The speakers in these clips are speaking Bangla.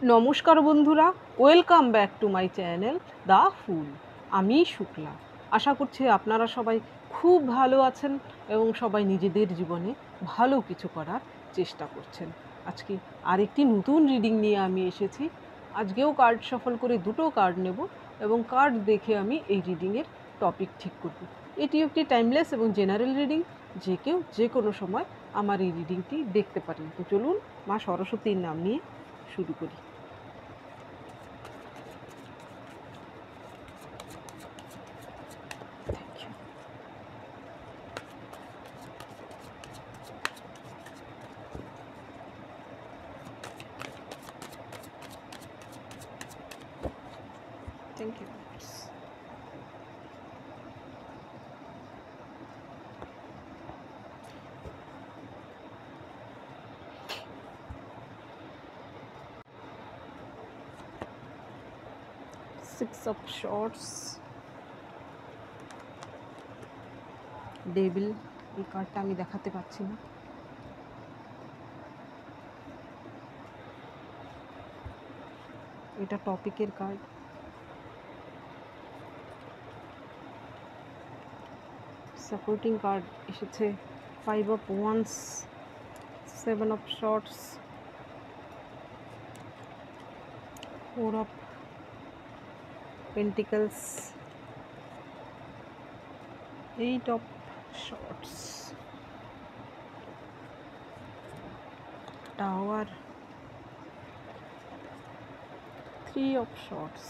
নমস্কার বন্ধুরা, welcome back to my channel the full. আমি শুক্লা। আশা করছি আপনারা সবাই খুব ভালো আছেন এবং সবাই নিজেদের জীবনে ভালো কিছু করার চেষ্টা করছেন। আজকে আরেকটি নতুন রিডিং নিয়ে আমি এসেছি। আজকেও কার্ড সফল করে দুটো কার্ড নেব এবং কার্ড দেখে আমি এই রিডিংয়ের টপিক ঠিক করব। এটি একটি টাইমলেস এবং জেনারেল রিডিং, যে কেউ যে কোনো সময় আমার এই রিডিংটি দেখতে পারেন। তো চলুন মা সরস্বতীর নাম নিয়ে শুরু করি। Thank you. Six of Swords, Devil। এই কার্ডটা আমি দেখাতে পাচ্ছি না। এটা টপিকের কার্ড। সাপোর্টিং কার্ড এসেছে 5 of Wands, 7 of Swords, 4 of Pentacles, 8 of Swords, Tower, 3 of Swords।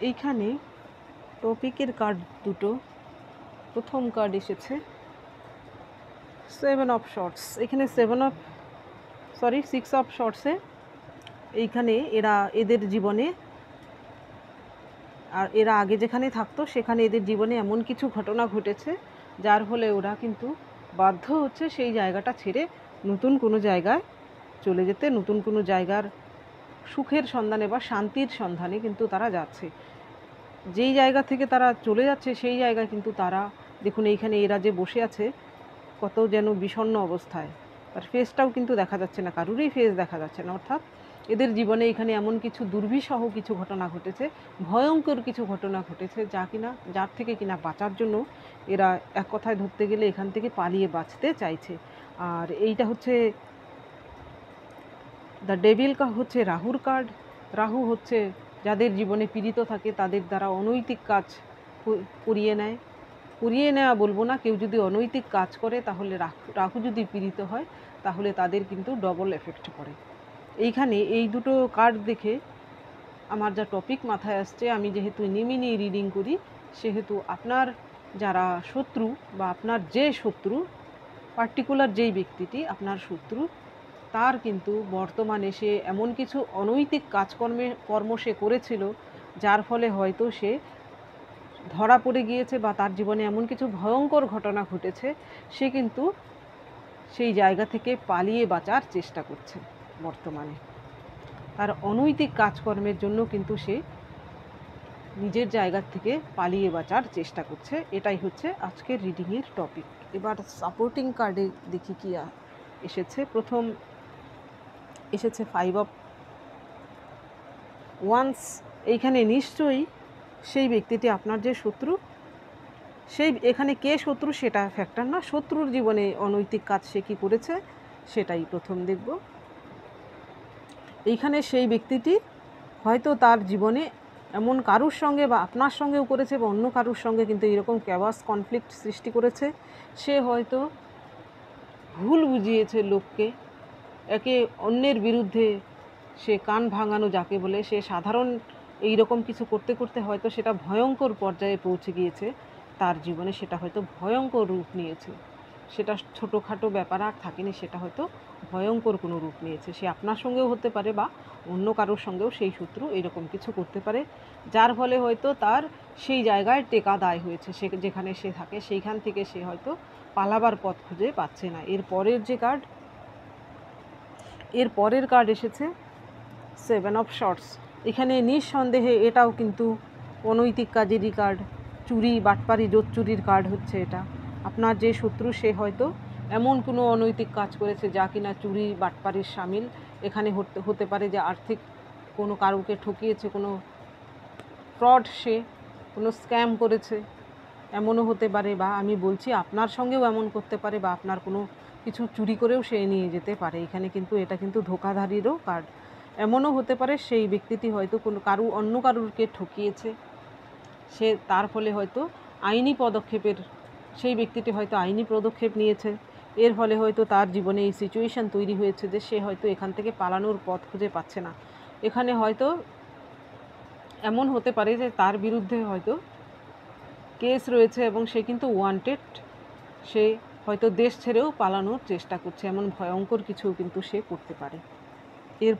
এইখানে টপিকের কার্ড দুটো। প্রথম কার্ড এসেছে 7 of Swords। এখানে 6 of Swords-এ এইখানে এদের জীবনে, আর এরা আগে যেখানে থাকতো সেখানে এদের জীবনে এমন কিছু ঘটনা ঘটেছে যার ফলে ওরা কিন্তু বাধ্য হচ্ছে সেই জায়গাটা ছেড়ে নতুন কোনো জায়গায় চলে যেতে, নতুন কোনো জায়গার সুখের সন্ধানে বা শান্তির সন্ধানে কিন্তু তারা যাচ্ছে। যেই জায়গা থেকে তারা চলে যাচ্ছে সেই জায়গায় কিন্তু তারা, দেখুন এইখানে এরা যে বসে আছে কত যেন বিষণ্ণ অবস্থায়, তার ফেসটাও কিন্তু দেখা যাচ্ছে না, কারুরই ফেস দেখা যাচ্ছে না। অর্থাৎ এদের জীবনে এখানে এমন কিছু দুর্বিষহ কিছু ঘটনা ঘটেছে, ভয়ঙ্কর কিছু ঘটনা ঘটেছে যার থেকে কিনা বাঁচার জন্য এরা এক কথায় ধরতে গেলে এখান থেকে পালিয়ে বাঁচতে চাইছে। আর এইটা হচ্ছে দ্য ডেভিল হচ্ছে রাহুর কার্ড। রাহু হচ্ছে যাদের জীবনে পীড়িত থাকে তাদের দ্বারা অনৈতিক কাজ করিয়ে নেওয়া বলবো না, কেউ যদি অনৈতিক কাজ করে তাহলে রাহু যদি পীড়িত হয় তাহলে তাদের কিন্তু ডবল এফেক্ট পড়ে। এইখানে এই দুটো কার্ড দেখে আমার যা টপিক মাথায় আসছে, আমি যেহেতু নিমিনি রিডিং করি সেহেতু আপনার যারা শত্রু বা আপনার যে শত্রু, পার্টিকুলার যেই ব্যক্তিটি আপনার শত্রু, তার কিন্তু বর্তমানে সে এমন কিছু অনৈতিক কর্ম সে করেছিল যার ফলে হয়তো সে ধরা পড়ে গিয়েছে বা তার জীবনে এমন কিছু ভয়ঙ্কর ঘটনা ঘটেছে, সে কিন্তু সেই জায়গা থেকে পালিয়ে বাঁচার চেষ্টা করছে। বর্তমানে তার অনৈতিক কাজকর্মের জন্য কিন্তু সে নিজের জায়গা থেকে পালিয়ে বাঁচার চেষ্টা করছে। এটাই হচ্ছে আজকের রিডিংয়ের টপিক। এবার সাপোর্টিং কার্ডে দেখি কি এসেছে। প্রথম এসেছে 5 of Wands। এইখানে নিশ্চয়ই সেই ব্যক্তিটি আপনার যে শত্রু, এখানে কে শত্রু সেটা ফ্যাক্টর না, শত্রুর জীবনে অনৈতিক কাজ সে কী করেছে সেটাই প্রথম দেখব। এইখানে সেই ব্যক্তিটি হয়তো তার জীবনে এমন কারুর সঙ্গে বা আপনার সঙ্গেও করেছে বা অন্য কারুর সঙ্গে কিন্তু এরকম ক্যাওয়াস কনফ্লিক্ট সৃষ্টি করেছে। সে হয়তো ভুল বুঝিয়েছে লোককে, একে অন্যের বিরুদ্ধে সে কান ভাঙানো যাকে বলে, সে সাধারণ এই রকম কিছু করতে করতে হয়তো সেটা ভয়ঙ্কর পর্যায়ে পৌঁছে গিয়েছে তার জীবনে, সেটা হয়তো ভয়ঙ্কর রূপ নিয়েছে। সেটা ছোটোখাটো ব্যাপার আর থাকেনি, সেটা হয়তো ভয়ঙ্কর কোনো রূপ নিয়েছে। সে আপনার সঙ্গেও হতে পারে বা অন্য কারোর সঙ্গেও সেই শত্রু এরকম কিছু করতে পারে, যার ফলে হয়তো তার সেই জায়গায় টেকা দায় হয়েছে। সে যেখানে সে থাকে সেইখান থেকে সে হয়তো পালাবার পথ খুঁজে পাচ্ছে না। এর পরের কার্ড এসেছে 7 of Swords। এখানে নিঃসন্দেহে এটাও কিন্তু অনৈতিক কাজেরই কার্ড, চুরি বাটপারি জোচ্চুরির কার্ড হচ্ছে এটা। আপনার যে শত্রু সে হয়তো এমন কোনো অনৈতিক কাজ করেছে যা কিনা চুরি বাটপারির শামিল। এখানে হতে পারে যে আর্থিক কোনো কারুকে ঠকিয়েছে, কোনো ফ্রড, সে কোনো স্ক্যাম করেছে, এমনও হতে পারে। বা আমি বলছি আপনার সঙ্গেও এমন করতে পারে, বা আপনার কোনো কিছু চুরি করেও সে নিয়ে যেতে পারে। এখানে কিন্তু এটা কিন্তু ধোঁকাধারীরও কার্ড। এমনও হতে পারে সেই ব্যক্তিটি হয়তো কোনো অন্য কারুরকে ঠকিয়েছে, সে তার ফলে হয়তো আইনি পদক্ষেপের, সেই ব্যক্তিটি হয়তো আইনি পদক্ষেপ নিয়েছে। এর ফলে হয়তো তার জীবনে এই সিচুয়েশান তৈরি হয়েছে যে সে হয়তো এখান থেকে পালানোর পথ খুঁজে পাচ্ছে না। এখানে হয়তো এমন হতে পারে যে তার বিরুদ্ধে হয়তো কেস রয়েছে এবং সে কিন্তু ওয়ান্টেড। সে হয়তো দেশ ছেড়েও পালানোর চেষ্টা করছে, এমন ভয়ঙ্কর কিছু কিন্তু সে করতে পারে। এর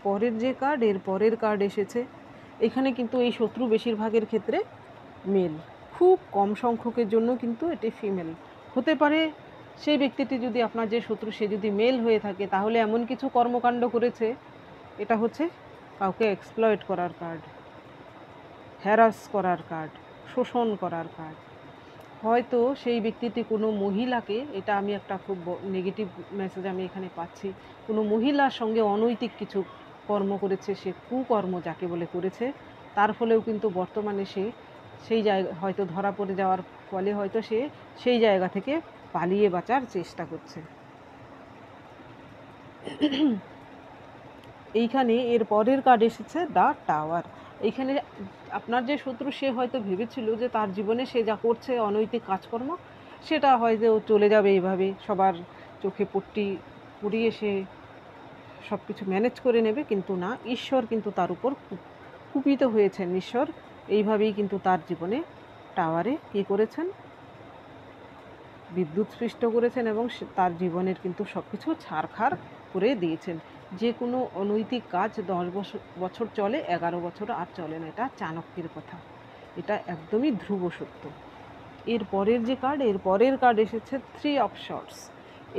পরের কার্ড এসেছে। এখানে কিন্তু এই শত্রু বেশিরভাগের ক্ষেত্রে মেল, খুব কম সংখ্যকের জন্য কিন্তু এটি ফিমেল হতে পারে। সেই ব্যক্তিটি যদি আপনার যে শত্রু সে যদি মেল হয়ে থাকে তাহলে এমন কিছু কর্মকাণ্ড করেছে, এটা হচ্ছে কাউকে এক্সপ্লয়েট করার কার্ড, হ্যারাস করার কার্ড, শোষণ করার কার্ড। হয়তো সেই ব্যক্তিটি কোনো মহিলাকে, এটা আমি একটা খুব নেগেটিভ মেসেজ আমি এখানে পাচ্ছি, কোনো মহিলার সঙ্গে অনৈতিক কিছু কর্ম করেছে, সে কুকর্ম যাকে বলে করেছে। তার ফলেও কিন্তু বর্তমানে সে সেই জায়গা হয়তো ধরা পড়ে যাওয়ার ফলে হয়তো সে সেই জায়গা থেকে পালিয়ে বাঁচার চেষ্টা করছে। এইখানে এর পরের কার্ড এসেছে দ্য টাওয়ার। এইখানে আপনার যে শত্রু সে হয়তো ভেবেছিল যে তার জীবনে সে যা করছে অনৈতিক কাজকর্ম সেটা হয়তো চলে যাবে এইভাবে, সবার চোখে পট্টি পুড়িয়ে সে সব কিছু ম্যানেজ করে নেবে, কিন্তু না, ঈশ্বর কিন্তু তার উপর কুপিত হয়েছেন। ঈশ্বর এইভাবেই কিন্তু তার জীবনে টাওয়ারে কী করেছেন, বিদ্যুৎ সৃষ্ট করেছেন এবং তার জীবনের কিন্তু সব কিছু ছারখার করে দিয়েছেন। যে কোনো অনৈতিক কাজ 10 বছর চলে, 11 বছর আর চলে না। এটা চাণক্যের কথা, এটা একদমই ধ্রুব সত্য। এর পরের কার্ড এসেছে 3 অফ শর্টস।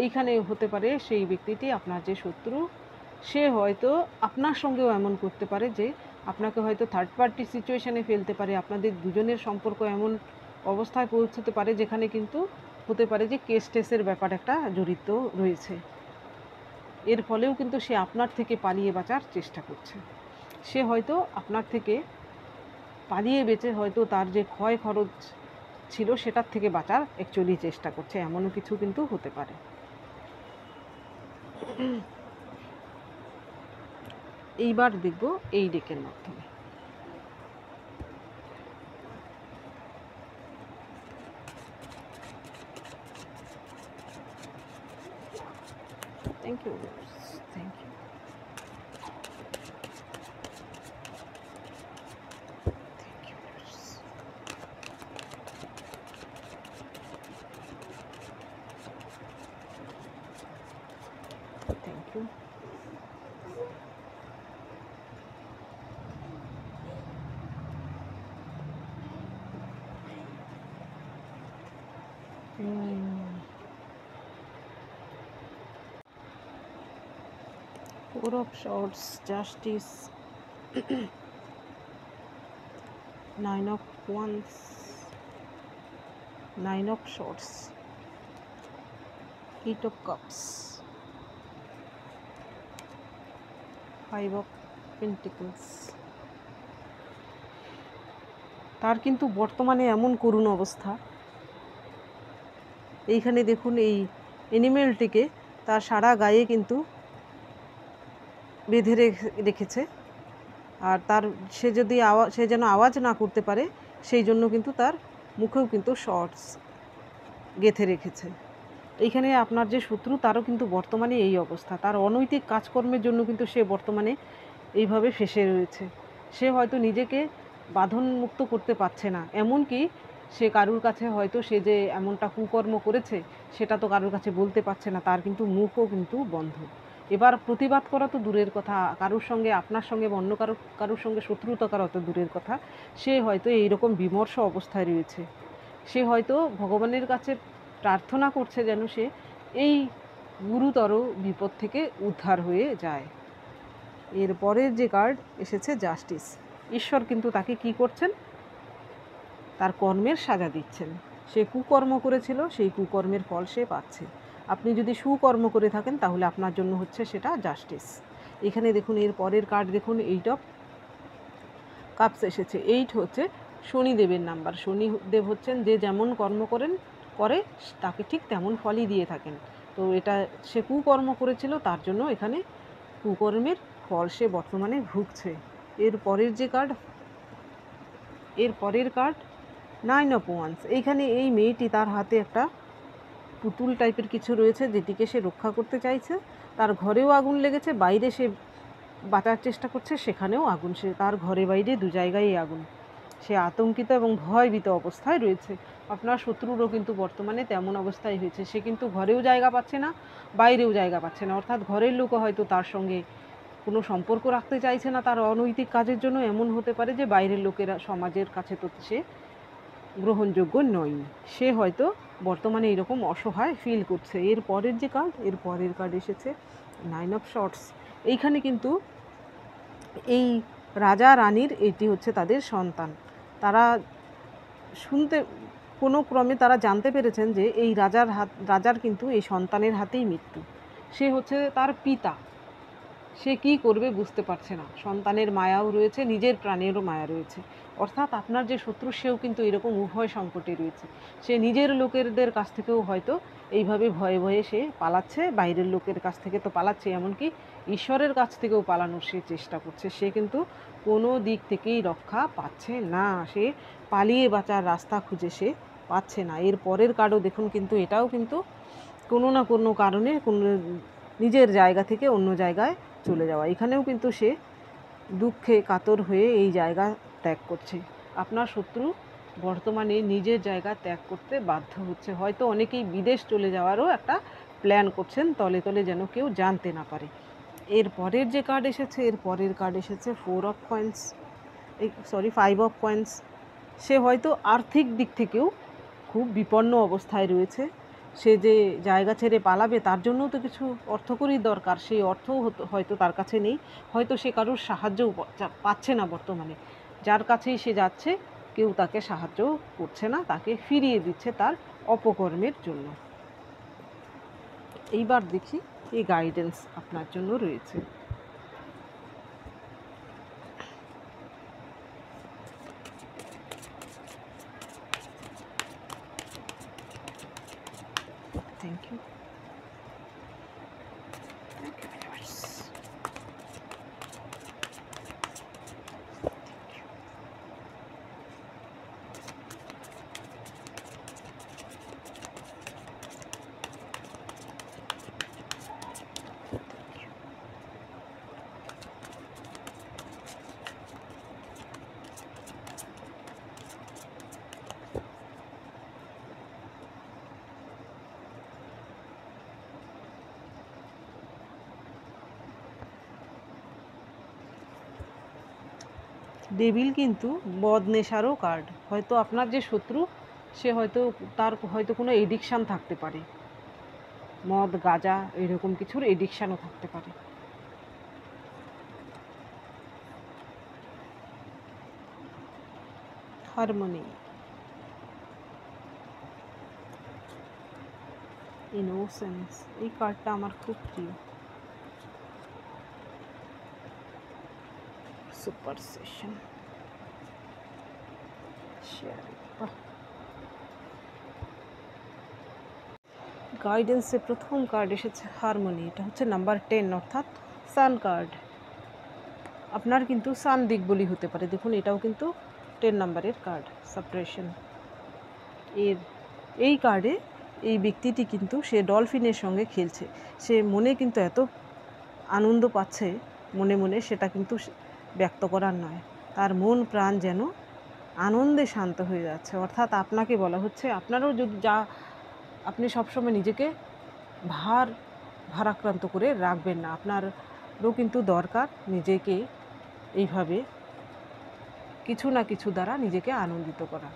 এইখানে হতে পারে সেই ব্যক্তিটি আপনার যে শত্রু সে হয়তো আপনার সঙ্গেও এমন করতে পারে যে আপনাকে হয়তো থার্ড পার্টি সিচুয়েশানে ফেলতে পারে। আপনাদের দুজনের সম্পর্ক এমন অবস্থায় পৌঁছতে পারে যেখানে কিন্তু হতে পারে যে কেস টেসের ব্যাপার একটা জড়িত রয়েছে। এর ফলেও কিন্তু সে আপনার থেকে পালিয়ে বাঁচার চেষ্টা করছে। সে হয়তো আপনার থেকে পালিয়ে বেঁচে হয়তো তার যে ক্ষয় খরচ ছিল সেটার থেকে বাঁচার অ্যাকচুয়ালি চেষ্টা করছে, এমনও কিছু কিন্তু হতে পারে। এইবার দেখব এই ডেকের মাধ্যমে। Thank you, thank you. Thank you. Four of Swords, Justice, Nine of Wands, Nine of Swords, Eight of Cups, Five of Pentacles। তার কিন্তু বর্তমানে এমন করুণ অবস্থা, এইখানে দেখুন এই অ্যানিমেলটিকে তার সারা গায়ে কিন্তু বেঁধে রেখেছে, আর তার সে যেন আওয়াজ না করতে পারে সেই জন্য কিন্তু তার মুখেও কিন্তু শর্টস গেঁথে রেখেছে। এইখানে আপনার যে শত্রু তারও কিন্তু বর্তমানে এই অবস্থা, তার অনৈতিক কাজকর্মের জন্য কিন্তু সে বর্তমানে এইভাবে ফেঁসে রয়েছে। সে হয়তো নিজেকে বাঁধনমুক্ত করতে পারছে না, এমনকি সে কারুর কাছে হয়তো সে যে এমনটা কুকর্ম করেছে সেটা তো কারুর কাছে বলতে পারছে না, তার কিন্তু মুখও কিন্তু বন্ধ। এবার প্রতিবাদ করা তো দূরের কথা, কারুর সঙ্গে আপনার সঙ্গে বা অন্য কারুর সঙ্গে শত্রুতা করা তো দূরের কথা, সে হয়তো এইরকম বিমর্ষ অবস্থায় রয়েছে। সে হয়তো ভগবানের কাছে প্রার্থনা করছে যেন সে এই গুরুতর বিপদ থেকে উদ্ধার হয়ে যায়। এর পরের যে কার্ড এসেছে জাস্টিস। ঈশ্বর কিন্তু তাকে কি করছেন, তার কর্মের সাজা দিচ্ছেন। সে কুকর্ম করেছিল, সেই কুকর্মের ফল সে পাচ্ছে। আপনি যদি সুকর্ম করে থাকেন তাহলে আপনার জন্য হচ্ছে সেটা জাস্টিস। এখানে দেখুন এর পরের কার্ড দেখুন, 8 অফ কাপস এসেছে। 8 হচ্ছে শনিদেবের নাম্বার। শনিদেব হচ্ছেন যে যেমন কর্ম করে তাকে ঠিক তেমন ফলই দিয়ে থাকেন। তো এটা সে কুকর্ম করেছিল, তার জন্য এখানে কুকর্মের ফল সে বর্তমানে ভুগছে। এর পরের কার্ড 9 অফ ওয়ান্স। এইখানে এই মেয়েটি, তার হাতে একটা পুতুল টাইপের কিছু রয়েছে যেটিকে সে রক্ষা করতে চাইছে। তার ঘরেও আগুন লেগেছে, বাইরে সে বাঁচার চেষ্টা করছে, সেখানেও আগুন। সে তার ঘরে বাইরে দু জায়গায় আগুন। সে আতঙ্কিত এবং ভয়ভীত অবস্থায় রয়েছে। আপনার শত্রুরও কিন্তু বর্তমানে তেমন অবস্থায় হয়েছে। সে কিন্তু ঘরেও জায়গা পাচ্ছে না, বাইরেও জায়গা পাচ্ছে না। অর্থাৎ ঘরের লোকও হয়তো তার সঙ্গে কোনো সম্পর্ক রাখতে চাইছে না তার অনৈতিক কাজের জন্য। এমন হতে পারে যে বাইরের লোকেরা, সমাজের কাছে তো সে গ্রহণযোগ্য নয়। সে হয়তো বর্তমানে এরকম অসহায় ফিল করছে। এর পরের কার্ড এসেছে 9 অফ শর্টস। এইখানে কিন্তু এই রাজা রানীর, এটি হচ্ছে তাদের সন্তান। তারা কোনো ক্রমে তারা জানতে পেরেছেন যে এই রাজার কিন্তু এই সন্তানের হাতেই মৃত্যু। সে হচ্ছে তার পিতা, সে কি করবে বুঝতে পারছে না। সন্তানের মায়াও রয়েছে, নিজের প্রাণেরও মায়া রয়েছে। অর্থাৎ আপনার যে শত্রু, সেও কিন্তু এরকম উভয় সংকটে রয়েছে। সে নিজের লোকেদের কাছ থেকেও হয়তো এইভাবে ভয়ে ভয়ে সে পালাচ্ছে, বাইরের লোকের কাছ থেকে তো পালাচ্ছে, এমনকি ঈশ্বরের কাছ থেকেও পালানোর সে চেষ্টা করছে। সে কিন্তু কোনো দিক থেকেই রক্ষা পাচ্ছে না। সে পালিয়ে বাঁচার রাস্তা খুঁজে সে পাচ্ছে না। এর পরের কার্ডও দেখুন, কিন্তু এটাও কিন্তু কোনো না কোনো কারণে নিজের জায়গা থেকে অন্য জায়গায় চলে যাওয়া। এখানেও কিন্তু সে দুঃখে কাতর হয়ে এই জায়গা ত্যাগ করছে। আপনার শত্রু বর্তমানে নিজের জায়গা ত্যাগ করতে বাধ্য হচ্ছে। হয়তো অনেকেই বিদেশ চলে যাওয়ারও একটা প্ল্যান করছেন, তলে তলে যেন কেউ জানতে না পারে। এর পরের কার্ড এসেছে 5 অফ কয়েন্স। সে হয়তো আর্থিক দিক থেকেও খুব বিপন্ন অবস্থায় রয়েছে। সে যে জায়গা ছেড়ে পালাবে, তার জন্যও তো কিছু অর্থকরী দরকার। সেই অর্থও হয়তো তার কাছে নেই। হয়তো সে কারোর সাহায্যও পাচ্ছে না বর্তমানে। যার কাছেই সে যাচ্ছে, কেউ তাকে সাহায্য করছে না, তাকে ফিরিয়ে দিচ্ছে তার অপকর্মের জন্য। এইবার দেখি এই গাইডেন্স আপনার জন্য রয়েছে। Thank you. ডেভিল কিন্তু বদনেশারও কার্ড। হয়তো আপনার যে শত্রু, সে তার হয়তো কোনো এডিকশান থাকতে পারে, মদ গাঁজা এরকম কিছুর এডিকশানও থাকতে পারে। হারমোনি, ইনোসেন্স, এই কার্ডটা আমার খুব প্রিয়। সুপারসেশন, গাইডেন্সে প্রথম কার্ড এসেছে হারমোনি। এটা হচ্ছে নাম্বার 10, অর্থাৎ সান কার্ড। আপনার কিন্তু সান দিকবলি হতে পারে। দেখুন এটাও কিন্তু 10 নাম্বারের কার্ড, সাপ্রেশন। এই কার্ডে এই ব্যক্তিটি কিন্তু সে ডলফিনের সঙ্গে খেলছে। সে মনে কিন্তু এত আনন্দ পাচ্ছে, মনে মনে, সেটা কিন্তু ব্যক্ত করার নয়। তার মন প্রাণ যেন আনন্দে শান্ত হয়ে যাচ্ছে। অর্থাৎ আপনাকে বলা হচ্ছে, আপনারও যদি আপনি সবসময় নিজেকে ভারাক্রান্ত করে রাখবেন না। আপনারও কিন্তু দরকার নিজেকে এইভাবে কিছু না কিছু দ্বারা নিজেকে আনন্দিত করা।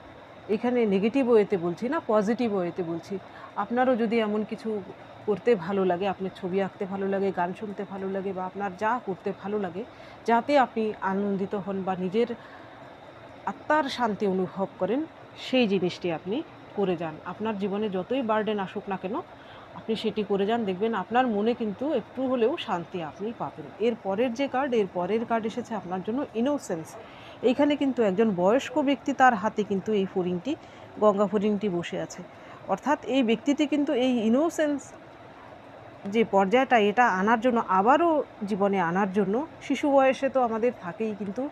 এখানে নেগেটিভ ওয়েতে বলছি না, পজিটিভ ওয়েতে বলছি। আপনারও যদি এমন কিছু করতে ভালো লাগে, আপনার ছবি আঁকতে ভালো লাগে, গান শুনতে ভালো লাগে, বা আপনার যা করতে ভালো লাগে, যাতে আপনি আনন্দিত হন বা নিজের আত্মার শান্তি অনুভব করেন, সেই জিনিসটি আপনি করে যান। আপনার জীবনে যতই বার্ডেন আসুক না কেন, আপনি সেটি করে যান, দেখবেন আপনার মনে কিন্তু একটু হলেও শান্তি আপনি পাবেন। এর পরের যে কার্ড, এর পরের কার্ড এসেছে আপনার জন্য ইনোসেন্স। এইখানে কিন্তু একজন বয়স্ক ব্যক্তি, তার হাতে কিন্তু এই ফড়িংটি, গঙ্গা ফড়িংটি বসে আছে। অর্থাৎ এই ব্যক্তিটি কিন্তু এই ইনোসেন্স যে পর্যায়টা, এটা আনার জন্য, আবারও জীবনে আনার জন্য, শিশু বয়সে তো আমাদের থাকেই, কিন্তু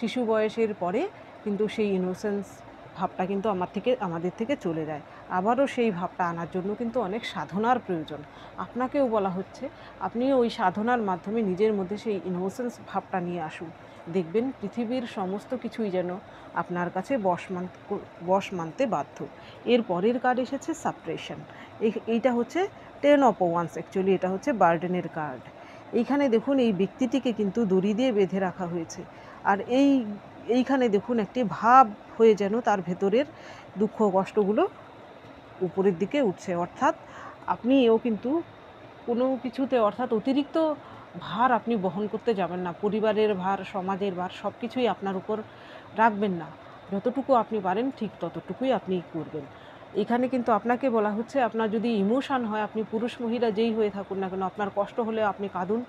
শিশু বয়সের পরে কিন্তু সেই ইনোসেন্স ভাবটা কিন্তু আমাদের থেকে চলে যায়। আবারও সেই ভাবটা আনার জন্য কিন্তু অনেক সাধনার প্রয়োজন। আপনাকেও বলা হচ্ছে আপনিও ওই সাধনার মাধ্যমে নিজের মধ্যে সেই ইনোসেন্স ভাবটা নিয়ে আসুন। দেখবেন পৃথিবীর সমস্ত কিছুই যেন আপনার কাছে বশ মানতে বাধ্য। এর পরের কার্ড এসেছে সাপ্রেশন। এইটা হচ্ছে 10 অফ ওয়ান্স, অ্যাকচুয়ালি এটা হচ্ছে বার্ডেনের কার্ড। এইখানে দেখুন এই ব্যক্তিটিকে কিন্তু দড়ি দিয়ে বেঁধে রাখা হয়েছে। আর এইখানে দেখুন একটি ভাব হয়ে যেন তার ভেতরের দুঃখ কষ্টগুলো উপরের দিকে উঠছে। অর্থাৎ আপনিও কিন্তু কোনো কিছুতে, অর্থাৎ অতিরিক্ত ভার আপনি বহন করতে যাবেন না। পরিবারের ভার, সমাজের ভার সব কিছুই আপনার উপর রাখবেন না। যতটুকু আপনি পারেন ঠিক ততটুকুই আপনি করবেন। এখানে কিন্তু আপনাকে বলা হচ্ছে, আপনার যদি ইমোশান হয়, আপনি পুরুষ মহিলা যেই হয়ে থাকুন না কেন, আপনার কষ্ট হলে আপনি কাঁদুন।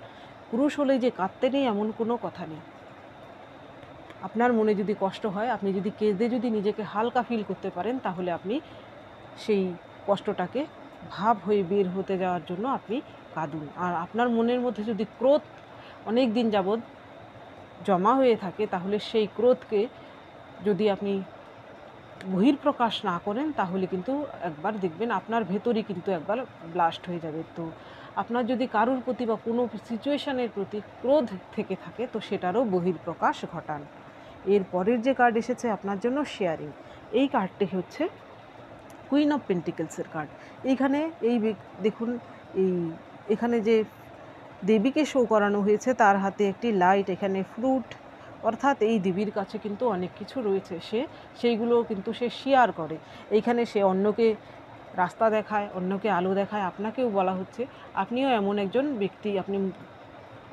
পুরুষ হলে যে কাঁদতে নেই এমন কোনো কথা নেই। আপনার মনে যদি কষ্ট হয়, আপনি যদি কেঁদে যদি নিজেকে হালকা ফিল করতে পারেন, তাহলে আপনি সেই কষ্টটাকে ভাব হয়ে বের হতে যাওয়ার জন্য আপনি কাঁদুন। আর আপনার মনের মধ্যে যদি ক্রোধ অনেক দিন যাবৎ জমা হয়ে থাকে, তাহলে সেই ক্রোধকে যদি আপনি বহিঃপ্রকাশ না করেন, তাহলে কিন্তু একবার দেখবেন আপনার ভেতরই কিন্তু একবার ব্লাস্ট হয়ে যাবে। তো আপনার যদি কারোর প্রতি বা কোনো সিচুয়েশানের প্রতি ক্রোধ থেকে থাকে, তো সেটারও বহিঃপ্রকাশ ঘটান। এর পরের যে কার্ড এসেছে আপনার জন্য শেয়ারিং। এই কার্ডটি হচ্ছে কুইন অফ পেন্টিকেলসের কার্ড। এইখানে দেখুন এখানে যে দেবীকে শো করানো হয়েছে, তার হাতে একটি লাইট, এখানে ফ্রুট, অর্থাৎ এই দেবীর কাছে কিন্তু অনেক কিছু রয়েছে, সেইগুলো কিন্তু সে শেয়ার করে। এইখানে সে অন্যকে রাস্তা দেখায়, অন্যকে আলো দেখায়। আপনাকেও বলা হচ্ছে আপনিও এমন একজন ব্যক্তি, আপনি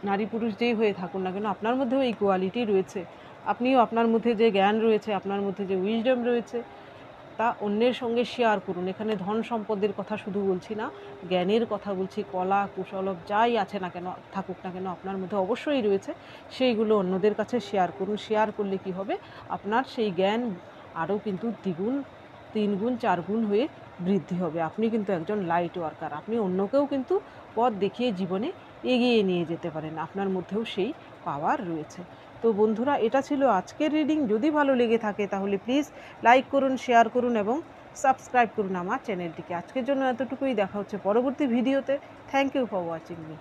নারী পুরুষ যেই হয়ে থাকুন না কেন, আপনার মধ্যেও এই কোয়ালিটি রয়েছে। আপনিও আপনার মধ্যে যে জ্ঞান রয়েছে, আপনার মধ্যে যে উইজডম রয়েছে, তা অন্যের সঙ্গে শেয়ার করুন। এখানে ধন সম্পদের কথা শুধু বলছি না, জ্ঞানের কথা বলছি। কলা কুশলভ যাই আছে না কেন, থাকুক না কেন, আপনার মধ্যে অবশ্যই রয়েছে। সেইগুলো অন্যদের কাছে শেয়ার করুন। শেয়ার করলে কি হবে, আপনার সেই জ্ঞান আরও কিন্তু দ্বিগুণ, 3 গুণ 4 গুণ হয়ে বৃদ্ধি হবে। আপনি কিন্তু একজন লাইট ওয়ার্কার। আপনি অন্যকেও কিন্তু পথ দেখিয়ে জীবনে এগিয়ে নিয়ে যেতে পারেন। আপনার মধ্যেও সেই পাওয়ার রয়েছে। তো বন্ধুরা, এটা ছিল আজকের রিডিং। যদি ভালো লেগে থাকে তাহলে প্লিজ লাইক করুন, শেয়ার করুন এবং সাবস্ক্রাইব করুন আমার চ্যানেলটিকে। আজকের জন্য এতটুকুই। দেখা হচ্ছে পরবর্তী ভিডিওতে। Thank you for watching me.